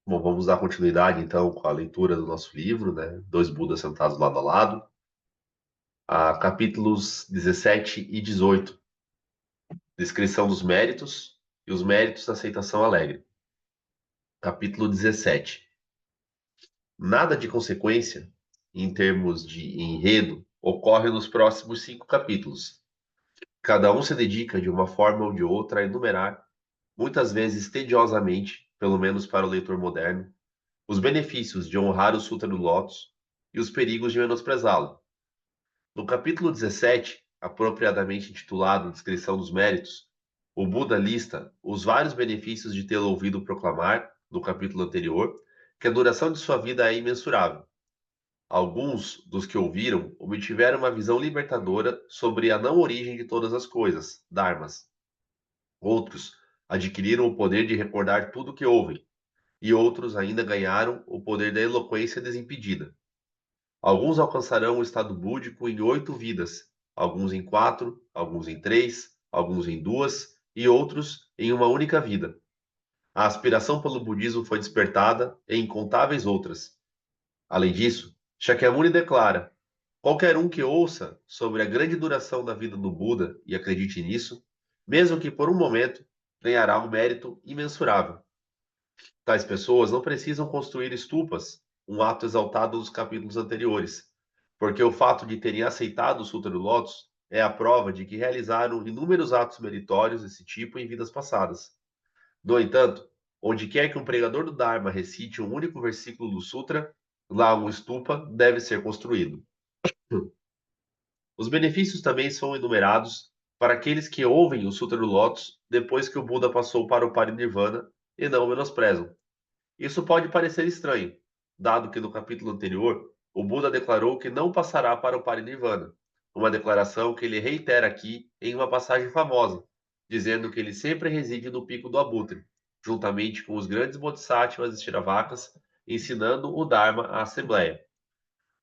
Bom, vamos dar continuidade então com a leitura do nosso livro, né? Dois Budas sentados lado a lado, a capítulos 17 e 18, descrição dos méritos e os méritos da aceitação alegre. Capítulo 17. Nada de consequência, em termos de enredo, ocorre nos próximos 5 capítulos. Cada um se dedica de uma forma ou de outra a enumerar, muitas vezes tediosamente, pelo menos para o leitor moderno, os benefícios de honrar o Sutra do Lótus e os perigos de menosprezá-lo. No capítulo 17, apropriadamente intitulado Descrição dos Méritos, o Buda lista os vários benefícios de tê-lo ouvido proclamar, no capítulo anterior, que a duração de sua vida é imensurável. Alguns dos que ouviram obtiveram uma visão libertadora sobre a não origem de todas as coisas, dharmas. Outros adquiriram o poder de recordar tudo o que ouvem, e outros ainda ganharam o poder da eloquência desimpedida. Alguns alcançarão o estado búdico em 8 vidas, alguns em 4, alguns em 3, alguns em 2 e outros em uma única vida. A aspiração pelo budismo foi despertada em incontáveis outras. Além disso, Shakyamuni declara: qualquer um que ouça sobre a grande duração da vida do Buda e acredite nisso, mesmo que por um momento, ganhará um mérito imensurável. Tais pessoas não precisam construir estupas, um ato exaltado dos capítulos anteriores, porque o fato de terem aceitado o Sutra do Lótus é a prova de que realizaram inúmeros atos meritórios desse tipo em vidas passadas. No entanto, onde quer que um pregador do Dharma recite um único versículo do Sutra, lá um estupa deve ser construído. Os benefícios também são enumerados para aqueles que ouvem o Sutra do Lótus depois que o Buda passou para o Parinirvana e não o menosprezam. Isso pode parecer estranho, dado que no capítulo anterior o Buda declarou que não passará para o Parinirvana, uma declaração que ele reitera aqui em uma passagem famosa, dizendo que ele sempre reside no pico do Abutre, juntamente com os grandes bodhisattvas e Shravakas, ensinando o Dharma à Assembleia.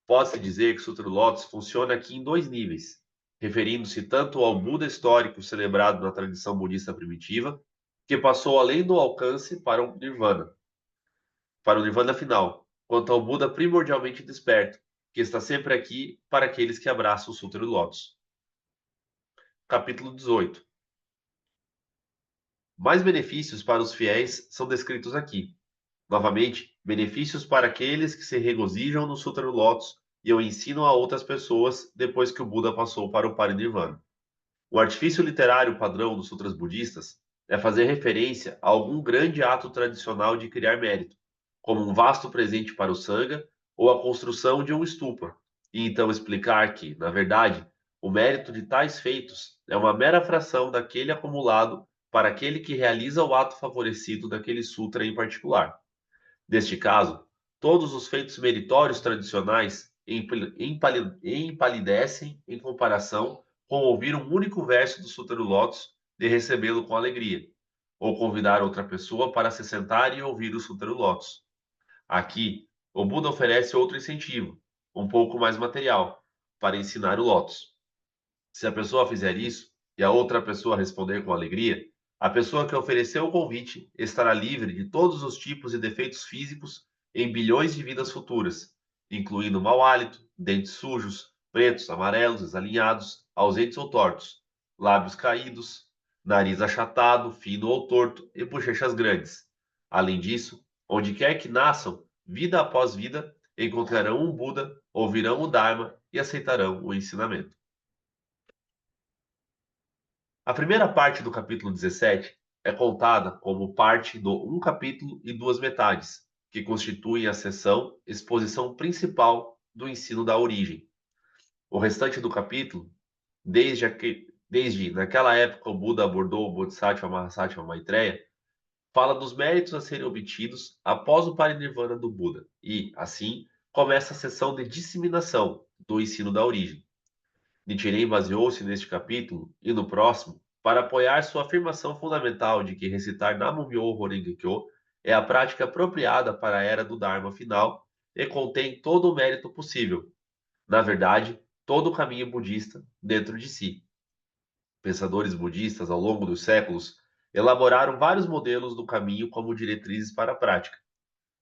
Pode-se dizer que o Sutra do Lótus funciona aqui em 2 níveis, referindo-se tanto ao Buda histórico celebrado na tradição budista primitiva, que passou além do alcance para o Nirvana final, quanto ao Buda primordialmente desperto, que está sempre aqui para aqueles que abraçam o Sutra do Lótus. Capítulo 18. Mais benefícios para os fiéis são descritos aqui. Novamente, benefícios para aqueles que se regozijam no Sutra do Lótus e o ensinam a outras pessoas depois que o Buda passou para o Parinirvana. O artifício literário padrão dos sutras budistas é fazer referência a algum grande ato tradicional de criar mérito, como um vasto presente para o Sangha ou a construção de um stupa, e então explicar que, na verdade, o mérito de tais feitos é uma mera fração daquele acumulado para aquele que realiza o ato favorecido daquele sutra em particular. Neste caso, todos os feitos meritórios tradicionais empalidecem em comparação com ouvir um único verso do Sutra do Lótus e recebê-lo com alegria, ou convidar outra pessoa para se sentar e ouvir o Sutra do Lótus. Aqui, o Buda oferece outro incentivo, um pouco mais material, para ensinar o Lótus. Se a pessoa fizer isso e a outra pessoa responder com alegria, a pessoa que ofereceu o convite estará livre de todos os tipos e defeitos físicos em bilhões de vidas futuras, incluindo mau hálito, dentes sujos, pretos, amarelos, desalinhados, ausentes ou tortos, lábios caídos, nariz achatado, fino ou torto e bochechas grandes. Além disso, onde quer que nasçam, vida após vida, encontrarão um Buda, ouvirão o Dharma e aceitarão o ensinamento. A primeira parte do capítulo 17 é contada como parte do um capítulo e 2 metades, que constituem a seção exposição principal do ensino da origem. O restante do capítulo, desde naquela época o Buda abordou o Bodhisattva Mahasattva Maitreya, fala dos méritos a serem obtidos após o parinirvana do Buda e, assim, começa a seção de disseminação do ensino da origem. Nichiren baseou-se neste capítulo e no próximo para apoiar sua afirmação fundamental de que recitar Namyo Renge Kyo é a prática apropriada para a era do Dharma final e contém todo o mérito possível. Na verdade, todo o caminho budista dentro de si. Pensadores budistas, ao longo dos séculos, elaboraram vários modelos do caminho como diretrizes para a prática.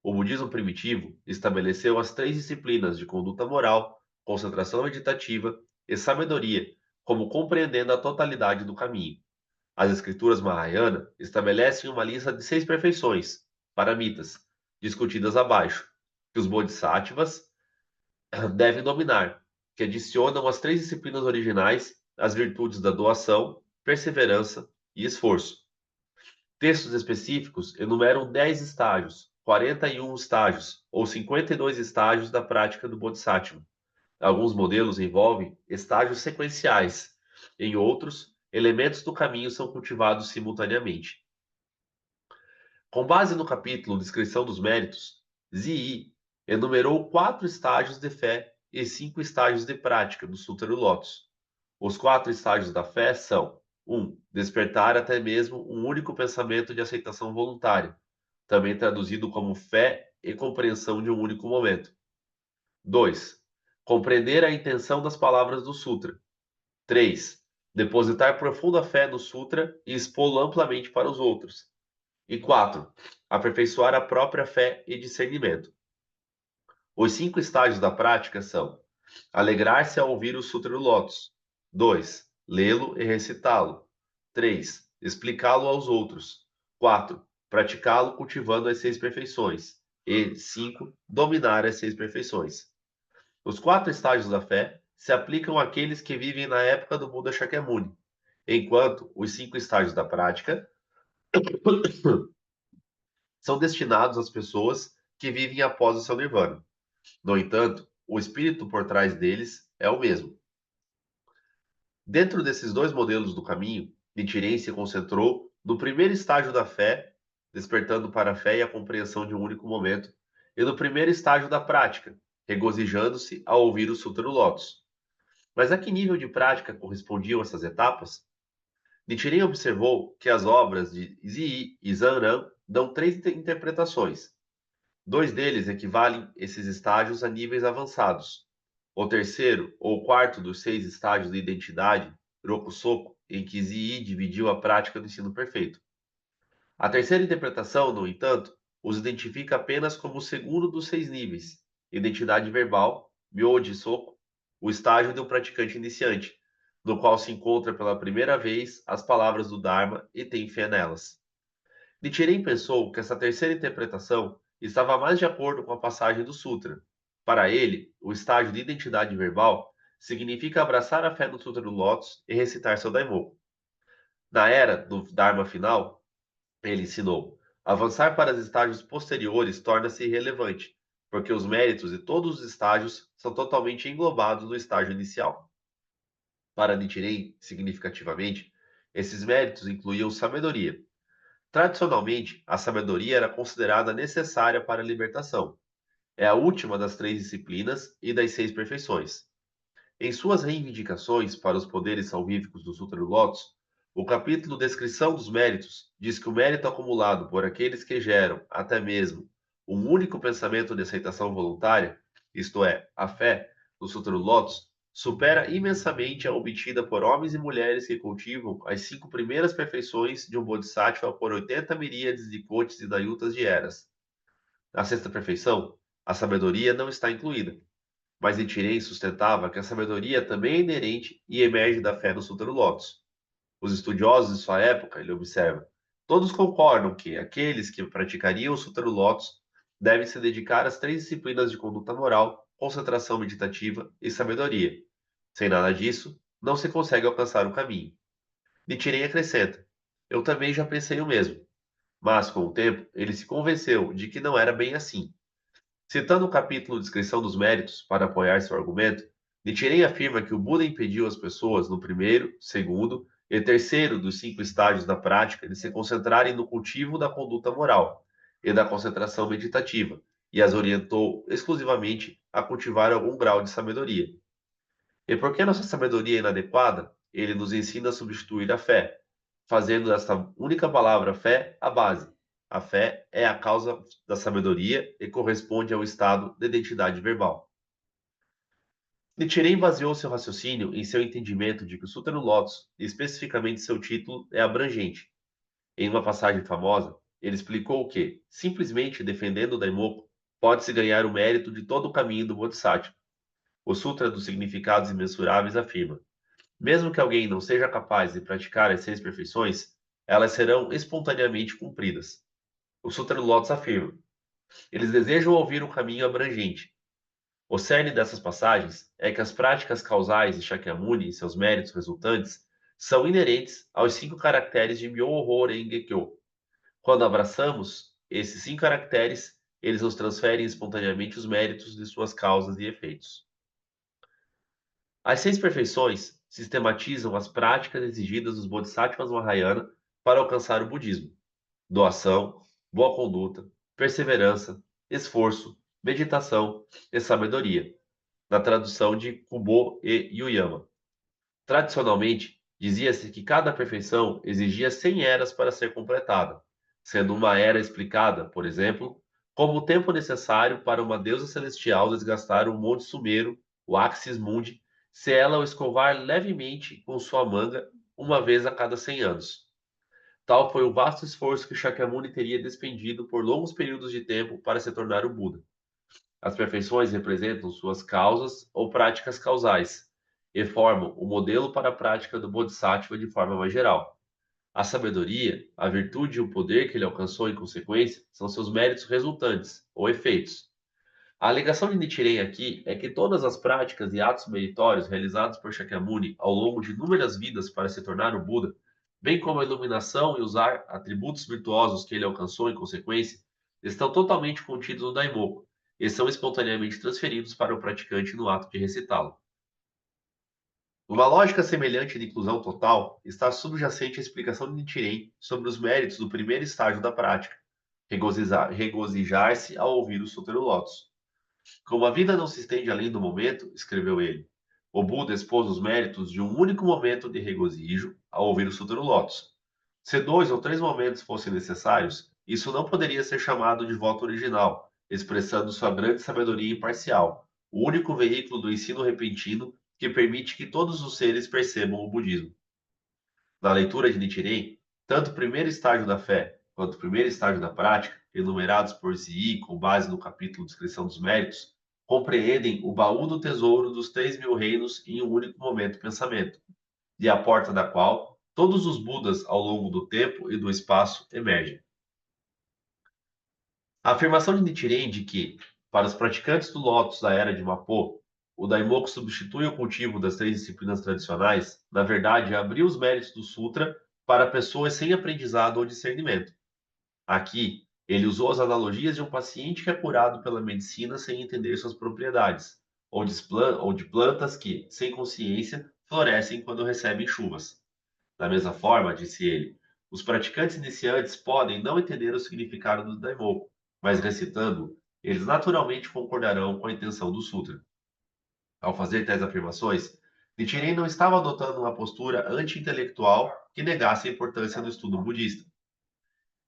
O budismo primitivo estabeleceu as 3 disciplinas de conduta moral, concentração meditativa e sabedoria, como compreendendo a totalidade do caminho. As escrituras Mahayana estabelecem uma lista de 6 perfeições, paramitas, discutidas abaixo, que os bodhisattvas devem dominar, que adicionam às 3 disciplinas originais as virtudes da doação, perseverança e esforço. Textos específicos enumeram 10 estágios, 41 estágios ou 52 estágios da prática do Bodhisattva. Alguns modelos envolvem estágios sequenciais, em outros, elementos do caminho são cultivados simultaneamente. Com base no capítulo Descrição dos Méritos, Zii enumerou 4 estágios de fé e 5 estágios de prática do Sutra do Lótus. Os 4 estágios da fé são: 1. Despertar até mesmo um único pensamento de aceitação voluntária, também traduzido como fé e compreensão de um único momento. 2. Compreender a intenção das palavras do Sutra. 3. Depositar profunda fé no Sutra e expô-lo amplamente para os outros. E 4. Aperfeiçoar a própria fé e discernimento. Os 5 estágios da prática são: alegrar-se ao ouvir o Sutra do Lótus. 2. Lê-lo e recitá-lo. 3. Explicá-lo aos outros. 4. Praticá-lo cultivando as 6 perfeições. E 5. Dominar as 6 perfeições. Os 4 estágios da fé se aplicam àqueles que vivem na época do Buda Shakyamuni, enquanto os 5 estágios da prática são destinados às pessoas que vivem após o seu nirvana. No entanto, o espírito por trás deles é o mesmo. Dentro desses 2 modelos do caminho, Nichiren se concentrou no primeiro estágio da fé, despertando para a fé e a compreensão de um único momento, e no primeiro estágio da prática, regozijando-se ao ouvir o Sutra do Lótus. Mas a que nível de prática correspondiam essas etapas? Nichiren observou que as obras de Zii e Zanran dão 3 interpretações. 2 deles equivalem esses estágios a níveis avançados. O terceiro ou quarto dos 6 estágios de identidade, Rokusoko, em que Zii dividiu a prática do ensino perfeito. A terceira interpretação, no entanto, os identifica apenas como o segundo dos 6 níveis, identidade verbal, Myoji Soku, o estágio de um praticante iniciante, no qual se encontra pela primeira vez as palavras do Dharma e tem fé nelas. Nichiren pensou que essa terceira interpretação estava mais de acordo com a passagem do Sutra. Para ele, o estágio de identidade verbal significa abraçar a fé no Sutra do Lótus e recitar seu Daimoku. Na era do Dharma final, ele ensinou: avançar para os estágios posteriores torna-se irrelevante, porque os méritos de todos os estágios são totalmente englobados no estágio inicial. Para Nichiren, significativamente, esses méritos incluíam sabedoria. Tradicionalmente, a sabedoria era considerada necessária para a libertação. É a última das 3 disciplinas e das 6 perfeições. Em suas reivindicações para os poderes salvíficos do Sutra do Lótus, o capítulo Descrição dos Méritos diz que o mérito acumulado por aqueles que geram, até mesmo, um único pensamento de aceitação voluntária, isto é, a fé, no Sutra do Lótus, supera imensamente a obtida por homens e mulheres que cultivam as 5 primeiras perfeições de um Bodhisattva por 80 miríades de kotis e dayutas de eras. Na 6ª perfeição, a sabedoria não está incluída, mas Nichiren sustentava que a sabedoria também é inerente e emerge da fé no Sutra do Lótus. Os estudiosos de sua época, ele observa, todos concordam que aqueles que praticariam o Sutra do Lótus devem se dedicar às 3 disciplinas de conduta moral, concentração meditativa e sabedoria. Sem nada disso, não se consegue alcançar o caminho. Nichiren acrescenta: eu também já pensei o mesmo, mas com o tempo ele se convenceu de que não era bem assim. Citando o capítulo Descrição dos Méritos para apoiar seu argumento, Nichiren afirma que o Buda impediu as pessoas no primeiro, segundo e terceiro dos 5 estágios da prática de se concentrarem no cultivo da conduta moral e da concentração meditativa, e as orientou exclusivamente a cultivar algum grau de sabedoria. E porque nossa sabedoria é inadequada, ele nos ensina a substituir a fé, fazendo desta única palavra fé a base. A fé é a causa da sabedoria e corresponde ao estado de identidade verbal. Nichiren baseou seu raciocínio em seu entendimento de que o Sutra no Lotus, e especificamente seu título, é abrangente. Em uma passagem famosa, Ele explicou que, simplesmente defendendo o Daimoku, pode-se ganhar o mérito de todo o caminho do Bodhisattva. O Sutra dos Significados Imensuráveis afirma: mesmo que alguém não seja capaz de praticar as 6 perfeições, elas serão espontaneamente cumpridas. O Sutra do Lótus afirma: eles desejam ouvir um caminho abrangente. O cerne dessas passagens é que as práticas causais de Shakyamuni e seus méritos resultantes são inerentes aos 5 caracteres de Myoho Renge Kyo. Quando abraçamos esses 5 caracteres, eles nos transferem espontaneamente os méritos de suas causas e efeitos. As 6 perfeições sistematizam as práticas exigidas dos Bodhisattvas Mahayana para alcançar o budismo: doação, boa conduta, perseverança, esforço, meditação e sabedoria, na tradução de Kubo e Yuyama. Tradicionalmente, dizia-se que cada perfeição exigia 100 eras para ser completada, sendo uma era explicada, por exemplo, como o tempo necessário para uma deusa celestial desgastar o Monte Sumeru, o Axis Mundi, se ela o escovar levemente com sua manga uma vez a cada 100 anos. Tal foi o vasto esforço que Shakyamuni teria despendido por longos períodos de tempo para se tornar o Buda. As perfeições representam suas causas ou práticas causais e formam o modelo para a prática do Bodhisattva de forma mais geral. A sabedoria, a virtude e o poder que ele alcançou em consequência são seus méritos resultantes, ou efeitos. A alegação de Nichiren aqui é que todas as práticas e atos meritórios realizados por Shakyamuni ao longo de inúmeras vidas para se tornar o Buda, bem como a iluminação e usar atributos virtuosos que ele alcançou em consequência, estão totalmente contidos no Daimoku e são espontaneamente transferidos para o praticante no ato de recitá-lo. Uma lógica semelhante de inclusão total está subjacente à explicação de Nichiren sobre os méritos do primeiro estágio da prática, regozijar-se ao ouvir o Sutra do Lótus. Como a vida não se estende além do momento, escreveu ele, o Buda expôs os méritos de um único momento de regozijo ao ouvir o Sutra do Lótus. Se 2 ou 3 momentos fossem necessários, isso não poderia ser chamado de voto original, expressando sua grande sabedoria imparcial, o único veículo do ensino repentino que permite que todos os seres percebam o budismo. Na leitura de Nichiren, tanto o primeiro estágio da fé quanto o primeiro estágio da prática, enumerados por Zii com base no capítulo Descrição dos Méritos, compreendem o baú do tesouro dos 3.000 reinos em um único momento pensamento, e a porta da qual todos os Budas ao longo do tempo e do espaço emergem. A afirmação de Nichiren de que, para os praticantes do Lotus da era de Mapo, o Daimoku substitui o cultivo das 3 disciplinas tradicionais, na verdade, abriu os méritos do Sutra para pessoas sem aprendizado ou discernimento. Aqui, ele usou as analogias de um paciente que é curado pela medicina sem entender suas propriedades, ou de plantas que, sem consciência, florescem quando recebem chuvas. Da mesma forma, disse ele, os praticantes iniciantes podem não entender o significado do Daimoku, mas recitando, eles naturalmente concordarão com a intenção do Sutra. Ao fazer tais afirmações, Nichiren não estava adotando uma postura anti-intelectual que negasse a importância do estudo budista.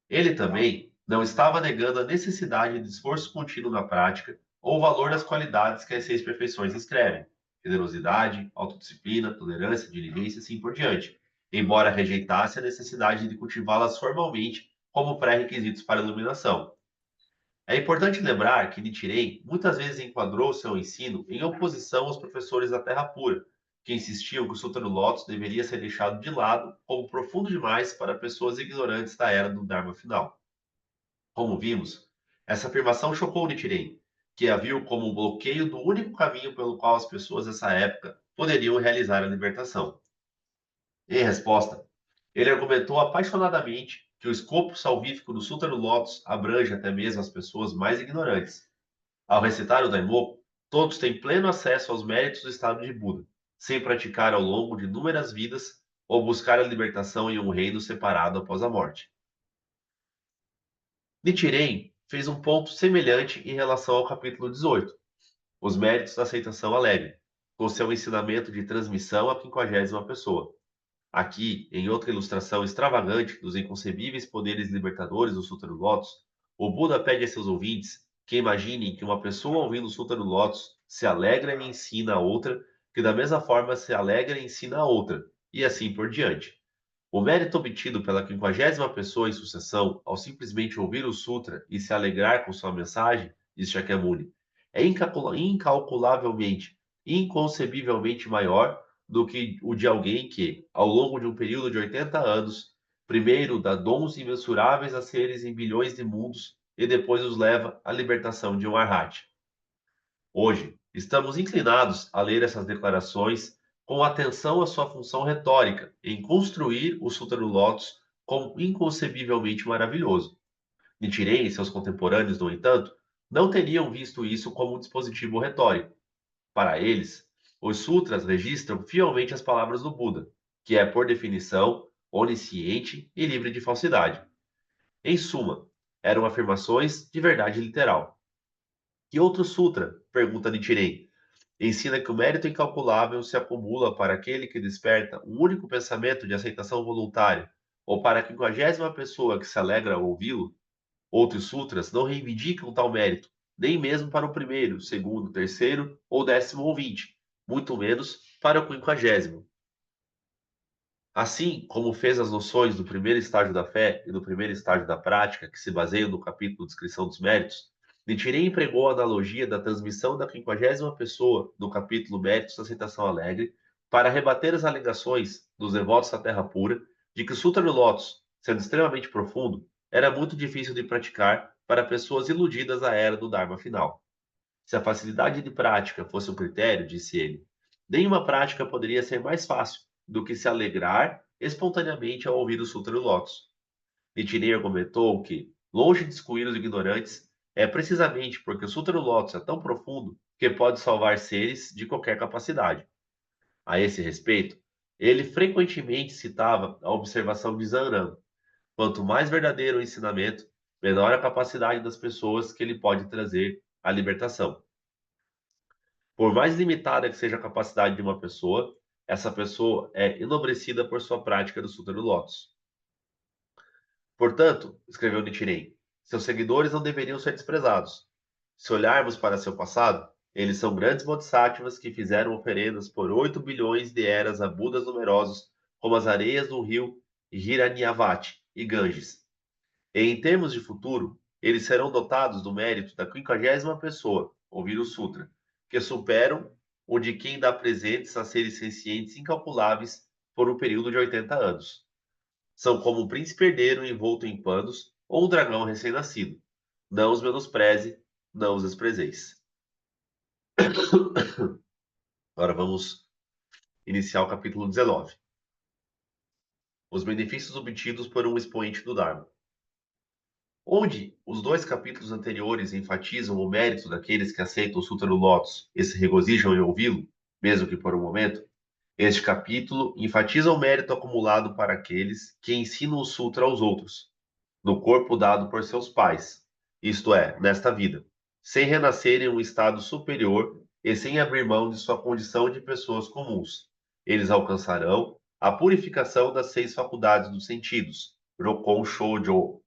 Ele também não estava negando a necessidade de esforço contínuo na prática ou o valor das qualidades que as 6 perfeições escrevem: generosidade, autodisciplina, tolerância, diligência e assim por diante, embora rejeitasse a necessidade de cultivá-las formalmente como pré-requisitos para a iluminação. É importante lembrar que Nichiren muitas vezes enquadrou seu ensino em oposição aos professores da Terra Pura, que insistiam que o Sutra do Lótus deveria ser deixado de lado como profundo demais para pessoas ignorantes da era do Dharma final. Como vimos, essa afirmação chocou Nichiren, que a viu como um bloqueio do único caminho pelo qual as pessoas dessa época poderiam realizar a libertação. Em resposta, ele argumentou apaixonadamente que o escopo salvífico do Sutra do Lótus abrange até mesmo as pessoas mais ignorantes. Ao recitar o Daimoku, todos têm pleno acesso aos méritos do estado de Buda, sem praticar ao longo de inúmeras vidas ou buscar a libertação em um reino separado após a morte. Nichiren fez um ponto semelhante em relação ao capítulo 18, os méritos da aceitação alegre, com seu ensinamento de transmissão à 50ª pessoa. Aqui, em outra ilustração extravagante dos inconcebíveis poderes libertadores do Sutra do Lótus, o Buda pede a seus ouvintes que imaginem que uma pessoa ouvindo o Sutra do Lótus se alegra e ensina a outra, que da mesma forma se alegra e ensina a outra, e assim por diante. O mérito obtido pela 50ª pessoa em sucessão, ao simplesmente ouvir o Sutra e se alegrar com sua mensagem, diz Shakyamuni, é incalculavelmente, inconcebivelmente maior do que o de alguém que, ao longo de um período de 80 anos, primeiro dá dons imensuráveis a seres em bilhões de mundos e depois os leva à libertação de um arhat. Hoje, estamos inclinados a ler essas declarações com atenção à sua função retórica em construir o Sutra do Lótus como inconcebivelmente maravilhoso. Nichiren e seus contemporâneos, no entanto, não teriam visto isso como um dispositivo retórico. Para eles, os sutras registram fielmente as palavras do Buda, que é, por definição, onisciente e livre de falsidade. Em suma, eram afirmações de verdade literal. Que outro sutra? Pergunta Nichiren. Ensina que o mérito incalculável se acumula para aquele que desperta um único pensamento de aceitação voluntária, ou para a 50ª pessoa que se alegra ao ouvi-lo. Outros sutras não reivindicam tal mérito, nem mesmo para o primeiro, segundo, terceiro ou 10º ouvinte, muito menos para o 50º. Assim como fez as noções do primeiro estágio da fé e do primeiro estágio da prática, que se baseiam no capítulo Descrição dos Méritos, Nichiren empregou a analogia da transmissão da 50ª pessoa do capítulo Méritos da Aceitação Alegre para rebater as alegações dos devotos da Terra Pura de que o Sutra do Lótus, sendo extremamente profundo, era muito difícil de praticar para pessoas iludidas à era do Dharma final. Se a facilidade de prática fosse um critério, disse ele, nenhuma prática poderia ser mais fácil do que se alegrar espontaneamente ao ouvir o Sutra do Lótus. Nichiren argumentou que, longe de excluir os ignorantes, é precisamente porque o Sutra do Lótus é tão profundo que pode salvar seres de qualquer capacidade. A esse respeito, ele frequentemente citava a observação de Zanran: quanto mais verdadeiro o ensinamento, menor a capacidade das pessoas que ele pode trazer à libertação. Por mais limitada que seja a capacidade de uma pessoa, essa pessoa é enobrecida por sua prática do Sutra do Lótus. Portanto, escreveu Nichiren, seus seguidores não deveriam ser desprezados. Se olharmos para seu passado, eles são grandes bodhisattvas que fizeram oferendas por 8 bilhões de eras a Budas numerosos, como as areias do rio Hiranyavati e Ganges. E em termos de futuro, eles serão dotados do mérito da 50ª pessoa, ouvir o Sutra, que superam o de quem dá presentes a seres sencientes incalculáveis por um período de 80 anos. São como um príncipe herdeiro envolto em panos ou um dragão recém-nascido. Não os menospreze, não os desprezeis. Agora vamos iniciar o capítulo 19. Os benefícios obtidos por um expoente do Dharma. Onde os dois capítulos anteriores enfatizam o mérito daqueles que aceitam o Sutra do Lótus e se regozijam em ouvi-lo, mesmo que por um momento, este capítulo enfatiza o mérito acumulado para aqueles que ensinam o Sutra aos outros, no corpo dado por seus pais, isto é, nesta vida, sem renascer em um estado superior e sem abrir mão de sua condição de pessoas comuns. Eles alcançarão a purificação das 6 faculdades dos sentidos, Rokon Shoujo.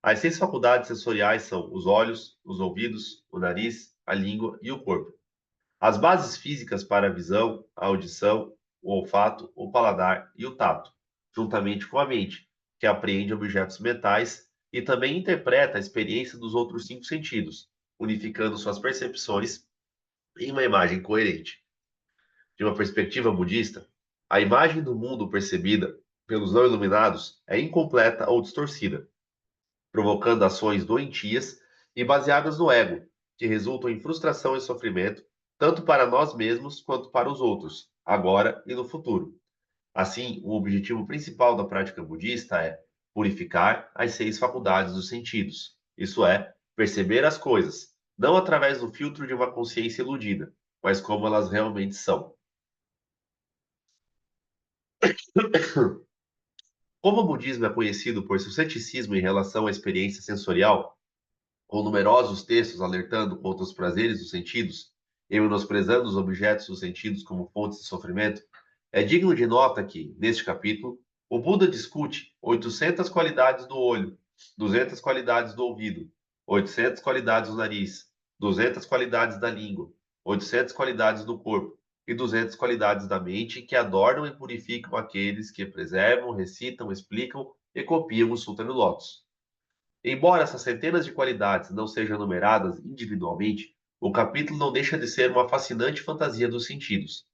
As 6 faculdades sensoriais são os olhos, os ouvidos, o nariz, a língua e o corpo. As bases físicas para a visão, a audição, o olfato, o paladar e o tato, juntamente com a mente, que apreende objetos mentais e também interpreta a experiência dos outros 5 sentidos, unificando suas percepções em uma imagem coerente. De uma perspectiva budista, a imagem do mundo percebida pelos não iluminados é incompleta ou distorcida, provocando ações doentias e baseadas no ego, que resultam em frustração e sofrimento, tanto para nós mesmos quanto para os outros, agora e no futuro. Assim, o objetivo principal da prática budista é purificar as 6 faculdades dos sentidos, isso é, perceber as coisas, não através do filtro de uma consciência iludida, mas como elas realmente são. Como o budismo é conhecido por seu ceticismo em relação à experiência sensorial, com numerosos textos alertando contra os prazeres dos sentidos e menosprezando os objetos dos sentidos como fontes de sofrimento, é digno de nota que, neste capítulo, o Buda discute 800 qualidades do olho, 200 qualidades do ouvido, 800 qualidades do nariz, 200 qualidades da língua, 800 qualidades do corpo, e 200 qualidades da mente que adornam e purificam aqueles que preservam, recitam, explicam e copiam o Sutra do Lótus. Embora essas centenas de qualidades não sejam numeradas individualmente, o capítulo não deixa de ser uma fascinante fantasia dos sentidos.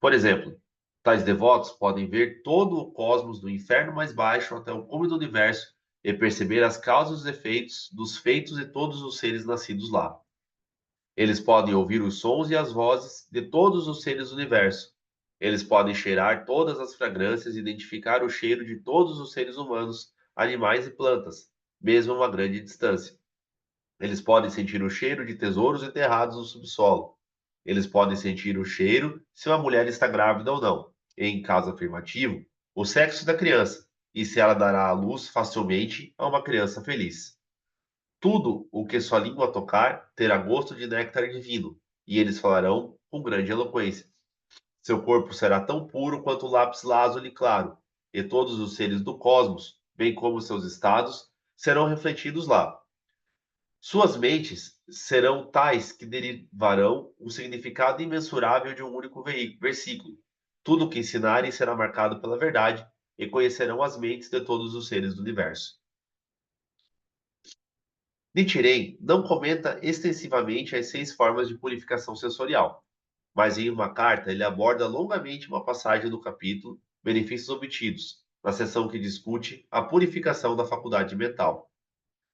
Por exemplo, tais devotos podem ver todo o cosmos do inferno mais baixo até o cume do universo e perceber as causas e os efeitos dos feitos de todos os seres nascidos lá. Eles podem ouvir os sons e as vozes de todos os seres do universo. Eles podem cheirar todas as fragrâncias e identificar o cheiro de todos os seres humanos, animais e plantas, mesmo a uma grande distância. Eles podem sentir o cheiro de tesouros enterrados no subsolo. Eles podem sentir o cheiro se uma mulher está grávida ou não, e, em caso afirmativo, o sexo da criança, e se ela dará à luz facilmente a uma criança feliz. Tudo o que sua língua tocar terá gosto de néctar divino, e eles falarão com grande eloquência. Seu corpo será tão puro quanto o lápis lazuli claro, e todos os seres do cosmos, bem como seus estados, serão refletidos lá. Suas mentes serão tais que derivarão um significado imensurável de um único versículo. Tudo o que ensinarem será marcado pela verdade, e conhecerão as mentes de todos os seres do universo. Nichiren não comenta extensivamente as 6 formas de purificação sensorial, mas em uma carta ele aborda longamente uma passagem do capítulo Benefícios Obtidos, na seção que discute a purificação da faculdade mental.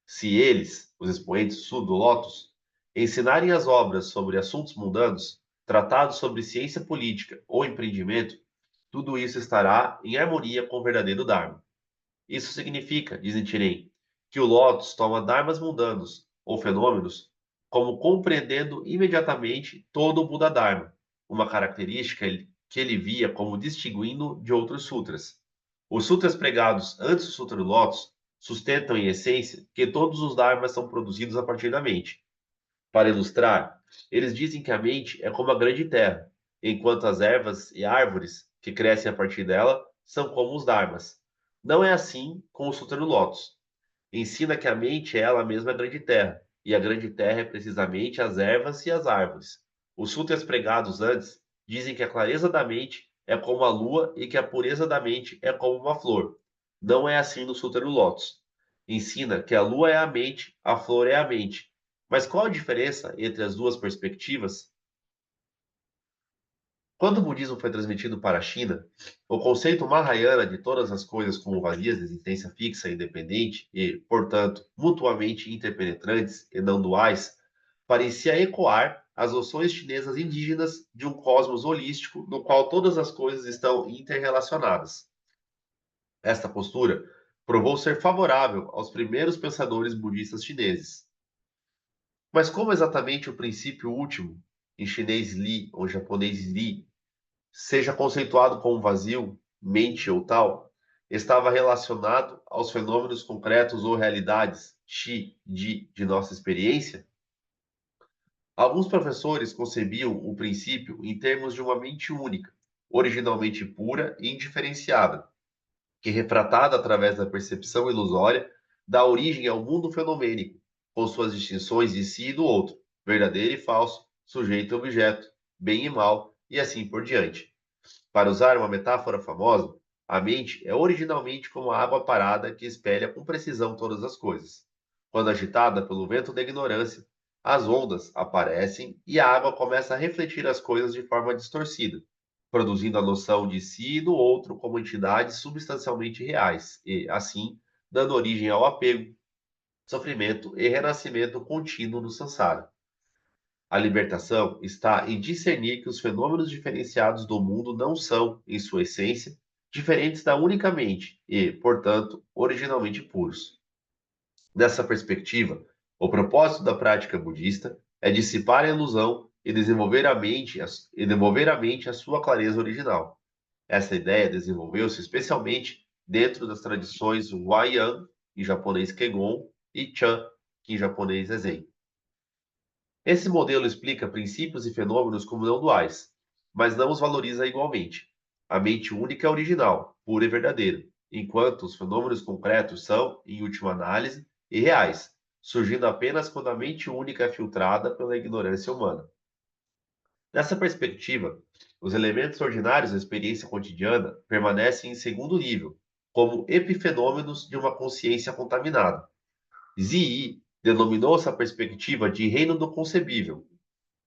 Se eles, os expoentes do Lotus, ensinarem as obras sobre assuntos mundanos, tratados sobre ciência política ou empreendimento, tudo isso estará em harmonia com o verdadeiro Dharma. Isso significa, diz Nichiren, que o Lotus toma dharmas mundanos ou fenômenos como compreendendo imediatamente todo o Buda Dharma, uma característica que ele via como distinguindo de outros sutras. Os sutras pregados antes do Sutra do Lotus sustentam, em essência, que todos os dharmas são produzidos a partir da mente. Para ilustrar, eles dizem que a mente é como a grande terra, enquanto as ervas e árvores que crescem a partir dela são como os dharmas. Não é assim com o Sutra do Lótus. Ensina que a mente é ela mesma a grande terra, e a grande terra é precisamente as ervas e as árvores. Os sutras pregados antes dizem que a clareza da mente é como a lua e que a pureza da mente é como uma flor. Não é assim no Sutra do Lótus. Ensina que a lua é a mente, a flor é a mente. Mas qual a diferença entre as duas perspectivas? Quando o budismo foi transmitido para a China, o conceito Mahayana de todas as coisas como vazias de existência fixa e independente e, portanto, mutuamente interpenetrantes e não duais, parecia ecoar as noções chinesas indígenas de um cosmos holístico no qual todas as coisas estão interrelacionadas. Esta postura provou ser favorável aos primeiros pensadores budistas chineses. Mas como exatamente o princípio último, em chinês Li ou japonês Li, seja conceituado como vazio, mente ou tal, estava relacionado aos fenômenos concretos ou realidades, de nossa experiência? Alguns professores concebiam o princípio em termos de uma mente única, originalmente pura e indiferenciada, que, refratada através da percepção ilusória, dá origem ao mundo fenomênico, com suas distinções de si e do outro, verdadeiro e falso, sujeito e objeto, bem e mal, e assim por diante. Para usar uma metáfora famosa, a mente é originalmente como a água parada que espelha com precisão todas as coisas. Quando agitada pelo vento da ignorância, as ondas aparecem e a água começa a refletir as coisas de forma distorcida, produzindo a noção de si e do outro como entidades substancialmente reais e, assim, dando origem ao apego, sofrimento e renascimento contínuo no samsara. A libertação está em discernir que os fenômenos diferenciados do mundo não são, em sua essência, diferentes da única mente e, portanto, originalmente puros. Dessa perspectiva, o propósito da prática budista é dissipar a ilusão e devolver à mente a sua clareza original. Essa ideia desenvolveu-se especialmente dentro das tradições Huayan, em japonês Kegon, e Chan, que em japonês é Zen. Esse modelo explica princípios e fenômenos como não duais, mas não os valoriza igualmente. A mente única é original, pura e verdadeira, enquanto os fenômenos concretos são, em última análise, irreais, surgindo apenas quando a mente única é filtrada pela ignorância humana. Nessa perspectiva, os elementos ordinários da experiência cotidiana permanecem em segundo nível, como epifenômenos de uma consciência contaminada. Zii denominou essa perspectiva de reino do concebível,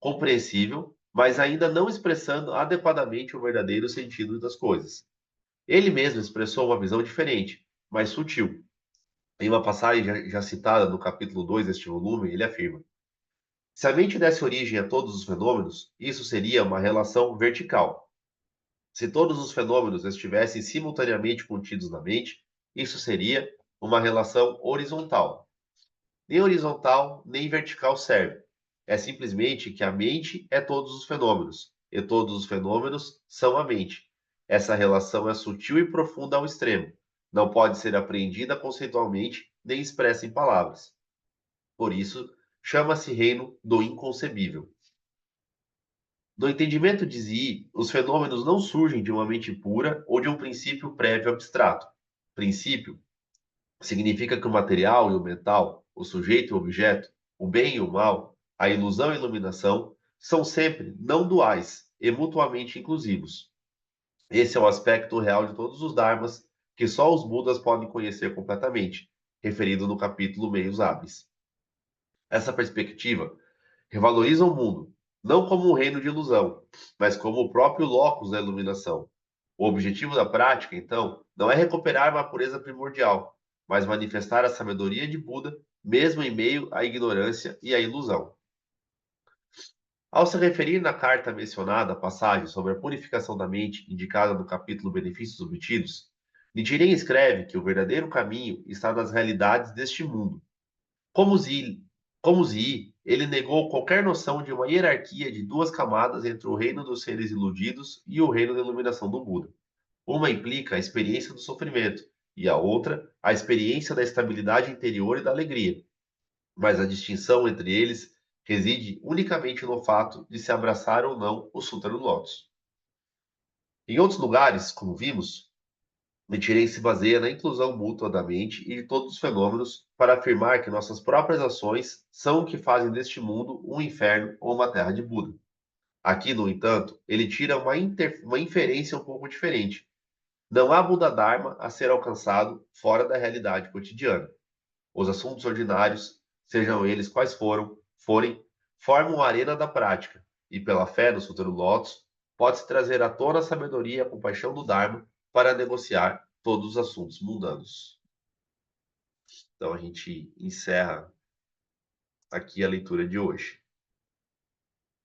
compreensível, mas ainda não expressando adequadamente o verdadeiro sentido das coisas. Ele mesmo expressou uma visão diferente, mais sutil. Em uma passagem já citada no capítulo 2 deste volume, ele afirma: se a mente desse origem a todos os fenômenos, isso seria uma relação vertical. Se todos os fenômenos estivessem simultaneamente contidos na mente, isso seria uma relação horizontal. Nem horizontal nem vertical serve. É simplesmente que a mente é todos os fenômenos, e todos os fenômenos são a mente. Essa relação é sutil e profunda ao extremo. Não pode ser apreendida conceitualmente nem expressa em palavras. Por isso, chama-se reino do inconcebível. No entendimento de Zee, os fenômenos não surgem de uma mente pura ou de um princípio prévio abstrato. Princípio significa que o material e o mental, o sujeito e o objeto, o bem e o mal, a ilusão e a iluminação, são sempre não duais e mutuamente inclusivos. Esse é o aspecto real de todos os dharmas que só os Budas podem conhecer completamente, referido no capítulo Meios Hábeis. Essa perspectiva revaloriza o mundo, não como um reino de ilusão, mas como o próprio locus da iluminação. O objetivo da prática, então, não é recuperar uma pureza primordial, mas manifestar a sabedoria de Buda, mesmo em meio à ignorância e à ilusão. Ao se referir na carta mencionada à passagem sobre a purificação da mente, indicada no capítulo Benefícios Obtidos, Nichiren escreve que o verdadeiro caminho está nas realidades deste mundo. Como Zi, como Zi, ele negou qualquer noção de uma hierarquia de duas camadas entre o reino dos seres iludidos e o reino da iluminação do Buda. Uma implica a experiência do sofrimento e a outra a experiência da estabilidade interior e da alegria. Mas a distinção entre eles reside unicamente no fato de se abraçar ou não o Sutra do Lótus. Em outros lugares, como vimos, Nichiren se baseia na inclusão mútua da mente e de todos os fenômenos para afirmar que nossas próprias ações são o que fazem deste mundo um inferno ou uma terra de Buda. Aqui, no entanto, ele tira uma inferência um pouco diferente. Não há Buda Dharma a ser alcançado fora da realidade cotidiana. Os assuntos ordinários, sejam eles quais forem, formam a arena da prática, e pela fé no Sutra do Lótus, pode-se trazer à tona a sabedoria e a compaixão do Dharma para negociar todos os assuntos mundanos. Então a gente encerra aqui a leitura de hoje.